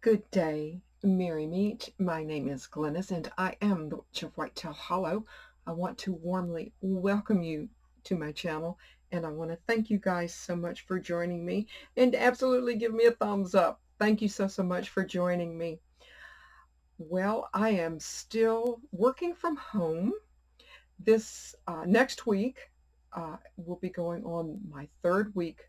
Good day, Merry Meet. My name is Glennis, and I am the Witch of Whitetail Hollow. I want to warmly welcome you to my channel, and I want to thank you guys so much for joining me, and absolutely give me a thumbs up. Thank you so much for joining me. Well, I am still working from home. This next week will be going on my third week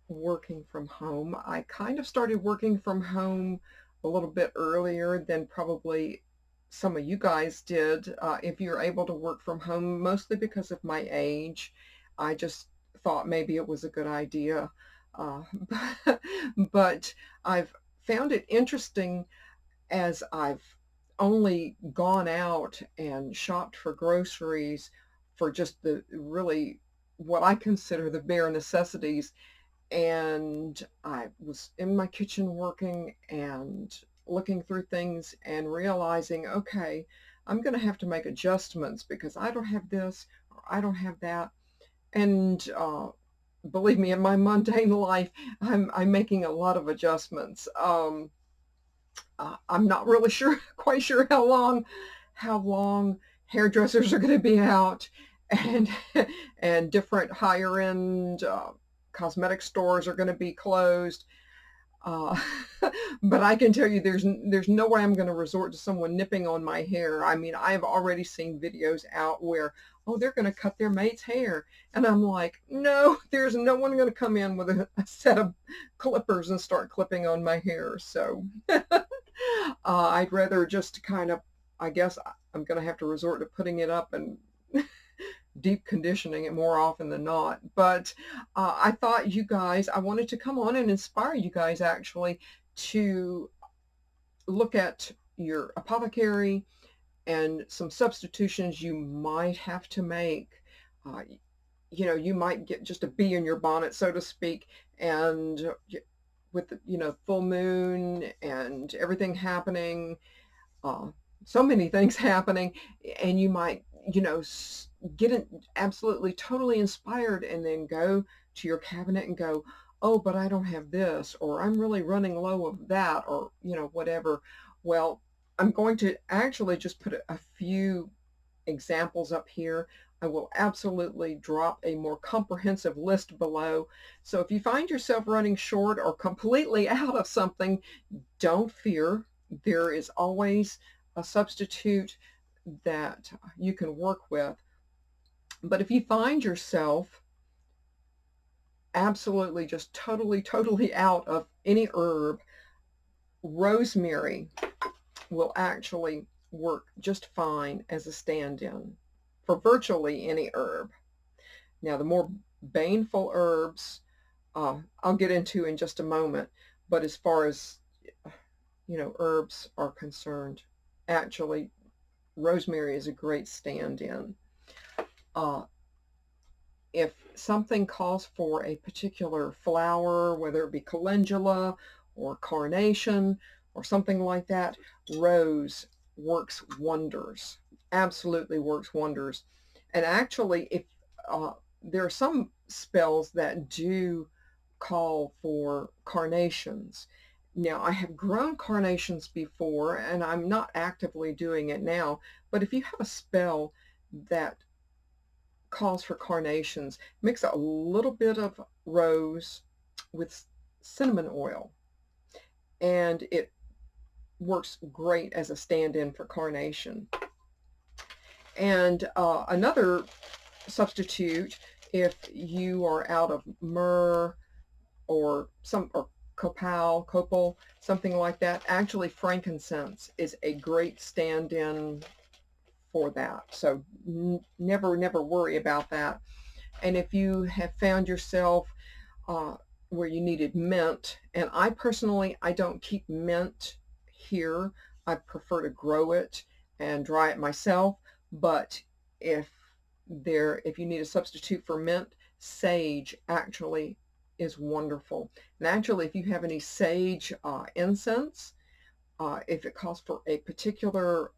working from home. I kind of started working from home a little bit earlier than probably some of you guys did, if you're able to work from home, mostly because of my age. I just thought maybe it was a good idea. Uh, but I've found it interesting as I've only gone out and shopped for groceries for just the really what I consider the bare necessities, and I was in my kitchen working and looking through things and realizing, okay, I'm going to have to make adjustments because I don't have this or I don't have that. And believe me, in my mundane life, I'm making a lot of adjustments. I'm not really sure, quite sure how long hairdressers are going to be out, and and different higher end cosmetic stores are going to be closed. Uh, but I can tell you, there's no way I'm going to resort to someone nipping on my hair. I mean, I've already seen videos out where, oh, they're going to cut their mate's hair, and I'm like, no, there's no one going to come in with a set of clippers and start clipping on my hair. So I'd rather just kind of, I guess I'm going to have to resort to putting it up and deep conditioning it more often than not. But I thought I wanted to come on and inspire you guys actually to look at your apothecary and some substitutions you might have to make. You might get just a bee in your bonnet, so to speak, and with full moon and everything happening, uh, so many things happening, and you might get absolutely totally inspired and then go to your cabinet and go, oh, but I don't have this, or I'm really running low of that, or whatever. Well, I'm going to actually just put a few examples up here. I will absolutely drop a more comprehensive list below. So if you find yourself running short or completely out of something, don't fear. There is always a substitute that you can work with. But if you find yourself absolutely just totally out of any herb, rosemary will actually work just fine as a stand-in for virtually any herb. Now, the more baneful herbs, I'll get into in just a moment, but as far as herbs are concerned, actually rosemary is a great stand-in. If something calls for a particular flower, whether it be calendula or carnation or something like that, rose works wonders, absolutely works wonders. And actually, if there are some spells that do call for carnations. Now, I have grown carnations before, and I'm not actively doing it now, but if you have a spell that calls for carnations, mix a little bit of rose with cinnamon oil, and it works great as a stand-in for carnation. And another substitute, if you are out of myrrh or copal, something like that, actually frankincense is a great stand-in for that. So never worry about that. And if you have found yourself where you needed mint, and I personally, I don't keep mint here. I prefer to grow it and dry it myself. But if you need a substitute for mint, sage actually is wonderful. And actually, if you have any sage incense, if it calls for a particular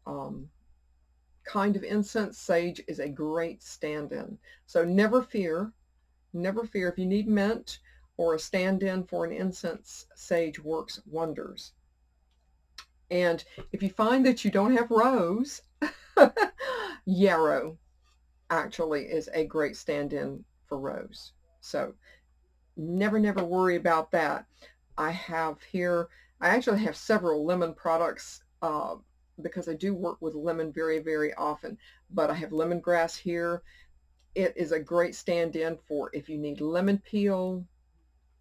kind of incense, sage is a great stand-in. So never fear if you need mint or a stand-in for an incense, sage works wonders. And if you find that you don't have rose, yarrow actually is a great stand-in for rose. So never worry about that. I have here, I actually have several lemon products because I do work with lemon very often, but I have lemongrass here. It is a great stand-in for if you need lemon peel,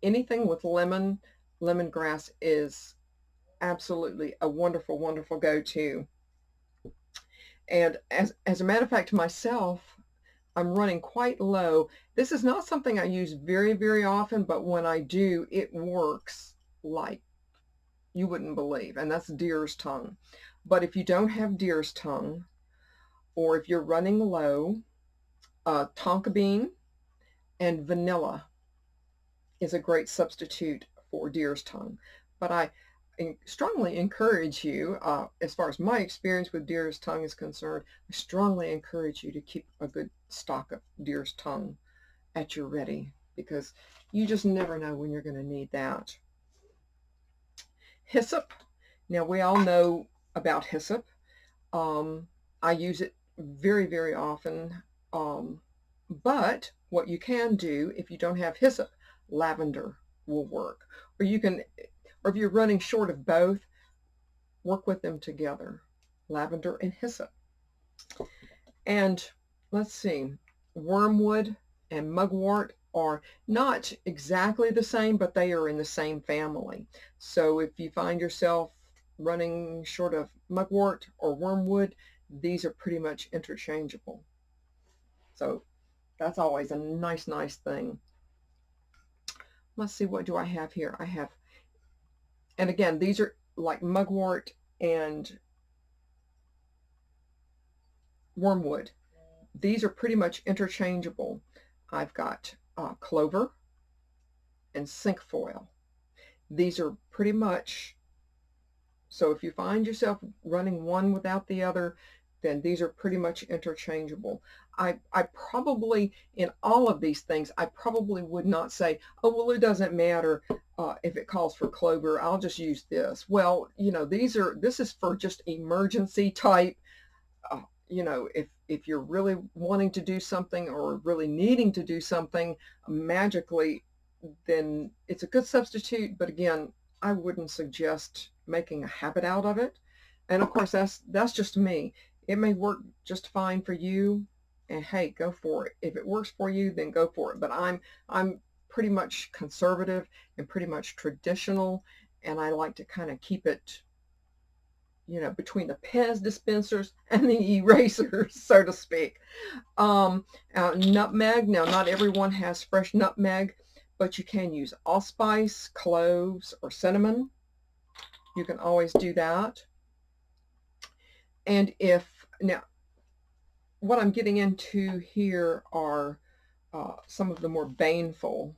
anything with lemon. Lemongrass is absolutely a wonderful go-to. And as a matter of fact, myself, I'm running quite low. This is not something I use very often, but when I do, it works like you wouldn't believe, and that's deer's tongue. But if you don't have deer's tongue, or if you're running low, tonka bean and vanilla is a great substitute for deer's tongue. But I strongly encourage you, as far as my experience with deer's tongue is concerned, I strongly encourage you to keep a good stock of deer's tongue at your ready, because you just never know when you're going to need that. Hyssop. Now, we all know about hyssop. I use it very often. But what you can do if you don't have hyssop, lavender will work. Or you can, or if you're running short of both, work with them together, lavender and hyssop. And let's see, wormwood and mugwort are not exactly the same, but they are in the same family. So if you find yourself running short of mugwort or wormwood, these are pretty much interchangeable. So that's always a nice thing. Let's see, what do I have here? I have, and again, these are like mugwort and wormwood. These are pretty much interchangeable. I've got clover and cinquefoil. These are pretty much, so if you find yourself running one without the other, then these are pretty much interchangeable. I probably, in all of these things, I probably would not say, oh, well, it doesn't matter if it calls for clover, I'll just use this. Well, you know, this is for just emergency type. You know, if you're really wanting to do something or really needing to do something magically, then it's a good substitute. But again, I wouldn't suggest making a habit out of it. And of course, that's just me. It may work just fine for you, and hey, go for it. If it works for you, then go for it. But I'm pretty much conservative and pretty much traditional, and I like to kind of keep it, you know, between the Pez dispensers and the erasers, so to speak. Nutmeg. Now, not everyone has fresh nutmeg, but you can use allspice, cloves, or cinnamon. You can always do that. And now, what I'm getting into here are some of the more baneful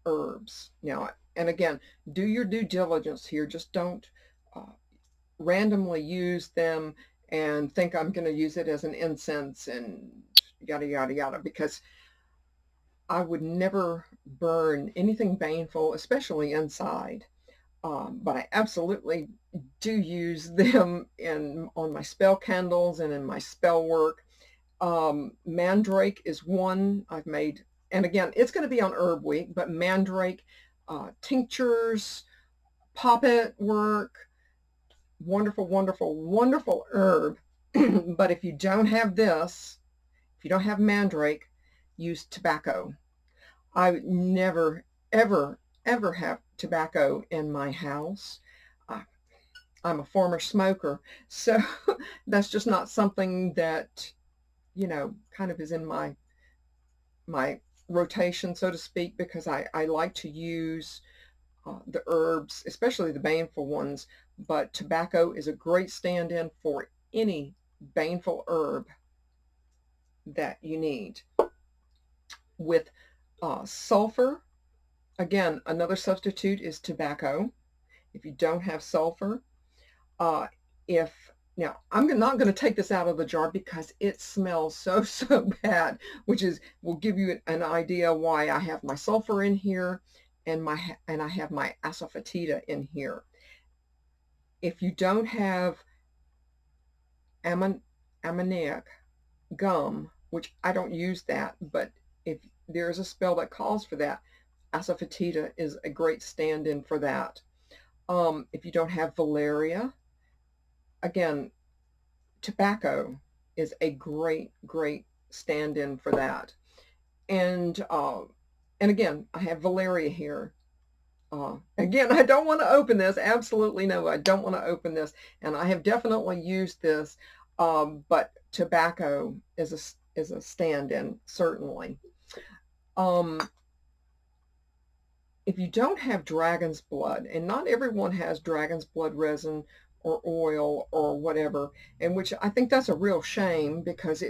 herbs. Now, and again, do your due diligence here. Just don't randomly use them and think I'm going to use it as an incense and yada, because I would never burn anything baneful, especially inside. But I absolutely do use them on my spell candles and in my spell work. Mandrake is one I've made, and again, it's going to be on Herb Week, but mandrake tinctures, poppet work, wonderful herb. But if you don't have this, if you don't have mandrake, use tobacco. I would never ever have tobacco in my house. I'm a former smoker, so that's just not something that, you know, kind of is in my rotation, so to speak, because I like to use the herbs, especially the baneful ones, but tobacco is a great stand-in for any baneful herb that you need. With sulfur, again, another substitute is tobacco. If you don't have sulfur, now I'm not going to take this out of the jar because it smells so bad, which will give you an idea why I have my sulfur in here. and I have my Asafetida in here. If you don't have AMMONIAC GUM, which I don't use that, but if there is a spell that calls for that, Asafetida is a great stand-in for that. If you don't have Valeria, again, tobacco is a great, great stand-in for that. And again, I have Valeria here. Again, I don't want to open this. Absolutely no, I don't want to open this. And I have definitely used this, but tobacco is a stand-in, certainly. If you don't have dragon's blood, and not everyone has dragon's blood resin or oil or whatever, and which I think that's a real shame, because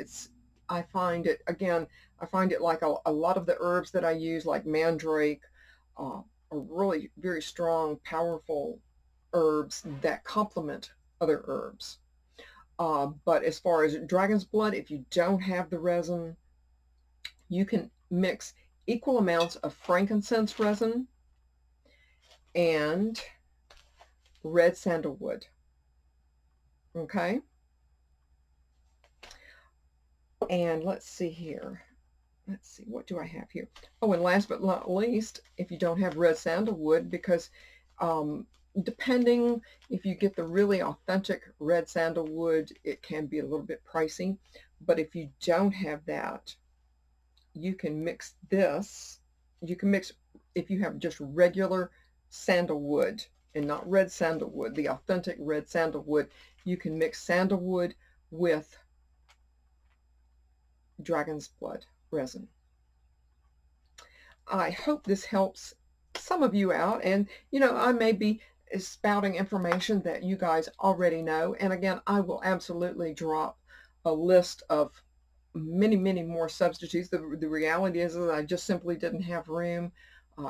I find it, again, I find it like a lot of the herbs that I use, like mandrake, are really very strong, powerful herbs that complement other herbs. But as far as dragon's blood, if you don't have the resin, you can mix equal amounts of frankincense resin and red sandalwood. Okay? And let's see here. Let's see, what do I have here? Oh, and last but not least, if you don't have red sandalwood, because depending, if you get the really authentic red sandalwood, it can be a little bit pricey. But if you don't have that, you can mix this. You can mix, if you have just regular sandalwood and not red sandalwood, the authentic red sandalwood, you can mix sandalwood with dragon's blood resin. I hope this helps some of you out, and I may be spouting information that you guys already know, and again, I will absolutely drop a list of many, many more substitutes. The reality is that I just simply didn't have room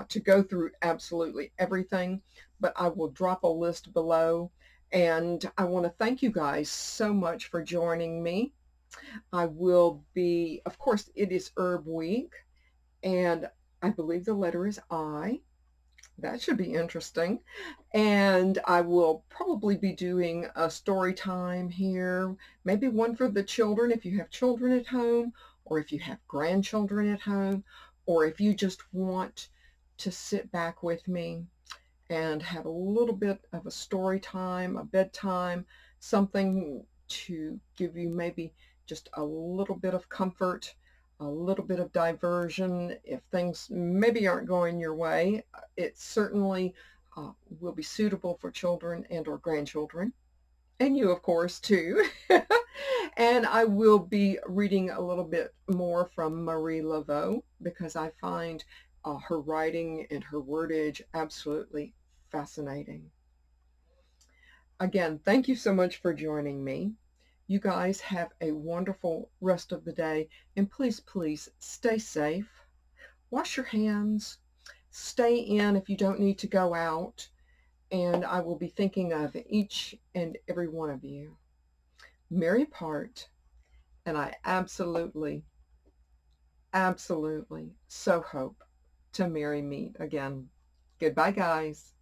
to go through absolutely everything, but I will drop a list below. And I want to thank you guys so much for joining me. I will be, of course, it is Herb Week, and I believe the letter is I. That should be interesting. And I will probably be doing a story time here, maybe one for the children if you have children at home, or if you have grandchildren at home, or if you just want to sit back with me and have a little bit of a story time, a bedtime, something to give you maybe just a little bit of comfort, a little bit of diversion. If things maybe aren't going your way, it certainly will be suitable for children and or grandchildren, and you, of course, too. And I will be reading a little bit more from Marie Laveau, because I find her writing and her wordage absolutely fascinating. Again, thank you so much for joining me. You guys have a wonderful rest of the day, and please, please stay safe. Wash your hands. Stay in if you don't need to go out. And I will be thinking of each and every one of you. Merry part, and I absolutely, absolutely so hope to merry meet again. Goodbye, guys.